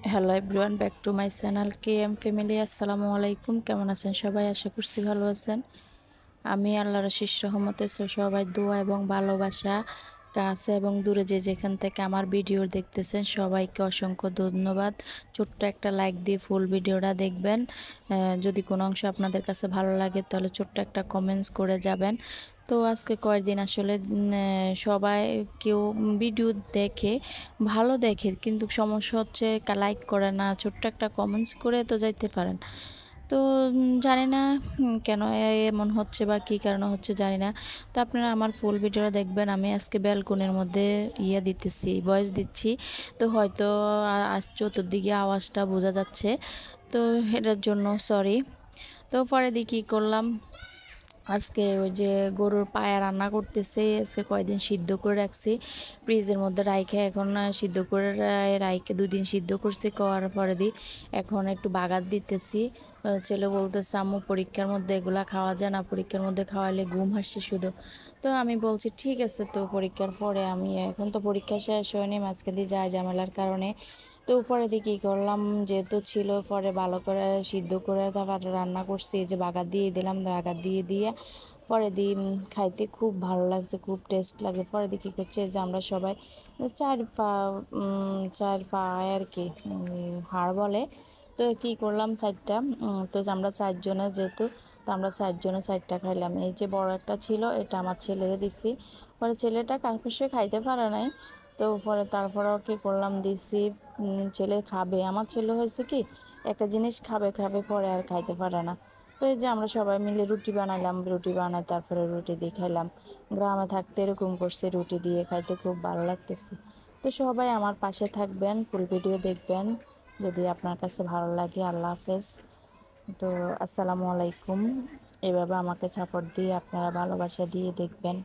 Hello everyone, back to my channel KM family. আসসালামু আলাইকুম। কেমন আছেন সবাই? আশা করছি ভালো আছেন। আমি আল্লাহর অশেষ রহমতে সবাই দোয়া এবং ভালোবাসা কাছে এবং দূরে যে যেখান থেকে আমার ভিডিও দেখতেছেন সবাইকে অসংখ্য ধন্যবাদ। ছোট্ট একটা লাইক দিয়ে ফুল ভিডিওটা দেখবেন। যদি কোনো অংশ আপনাদের কাছে ভালো লাগে তাহলে ছোট্ট একটা কমেন্টস করে যাবেন। তো আজকে কয়েকদিন আসলে সবাই কেউ ভিডিও দেখে, ভালো দেখে, কিন্তু সমস্যা হচ্ছে লাইক করে না, ছোট্ট একটা কমেন্টস করে তো যাইতে পারেন। তো জানি না কেন এমন হচ্ছে বা কী কারণে হচ্ছে জানি না। তো আপনারা আমার ফুল ভিডিওটা দেখবেন। আমি আজকে ব্যালকনির মধ্যে দিতেছি, ভয়েস দিচ্ছি। তো হয়তো চতুর্দিকে আওয়াজটা বোঝা যাচ্ছে, তো এটার জন্য সরি। তো পরে দিয়ে কী করলাম, আজকে ওই যে গরুর পায়া রান্না করতেছে, আজকে কয়দিন সিদ্ধ করে রাখছি ফ্রিজের মধ্যে রাইখে, এখন সিদ্ধ করে রাইখে 2 দিন সিদ্ধ করছি, করার পরে দিই এখন একটু বাগার দিতেছি। ছেলে বলতেছে আম্মু পরীক্ষার মধ্যে এগুলা খাওয়া যায় না, পরীক্ষার মধ্যে খাওয়ালে ঘুম আসে শুধু। তো আমি বলছি ঠিক আছে, তো পরীক্ষার পরে আমি, এখন তো পরীক্ষা শেষ হয়নি, মাঝখান দিয়ে যায় ঝামেলার কারণে। তো উপরে দিয়ে কী করলাম, যেহেতু ছিল পরে ভালো করে সিদ্ধ করে তারপর রান্না করছি, এই যে বাগার দিয়ে দিলাম, বাগার দিয়ে দিয়ে পরে দিয়ে খাইতে খুব ভালো লাগছে, খুব টেস্ট লাগে। পরে দিয়ে কী করছে যে আমরা সবাই চার পা চার পায় আর কি, হাড় বলে। তো কী করলাম 4টা, তো আমরা 4 জনে যেহেতু, তো আমরা 4 জনে 4টা খাইলাম। এই যে বড় একটা ছিল, এটা আমার ছেলেরে দিছি। পরে ছেলেটা কাকুসে খাইতে পারে নাই, তো পরে তারপরেও কী করলাম দিছি। ছেলে খাবে, আমার ছেলে হয়েছে কি একটা জিনিস খাবে খাবে পরে আর খাইতে পারে না। তো এই যে আমরা সবাই মিলে রুটি বানাইলাম, রুটি বানাই তারপরে রুটি দিয়ে খাইলাম। গ্রামে থাকতে এরকম করছে, রুটি দিয়ে খাইতে খুব ভালো লাগতেছে। তো সবাই আমার পাশে থাকবেন, ফুল ভিডিও দেখবেন যদি আপনার কাছে ভালো লাগে। আল্লাহ হাফেজ। তো আসসালামু আলাইকুম। এভাবে আমাকে সাপোর্ট দিয়ে আপনারা ভালোবাসা দিয়ে দেখবেন।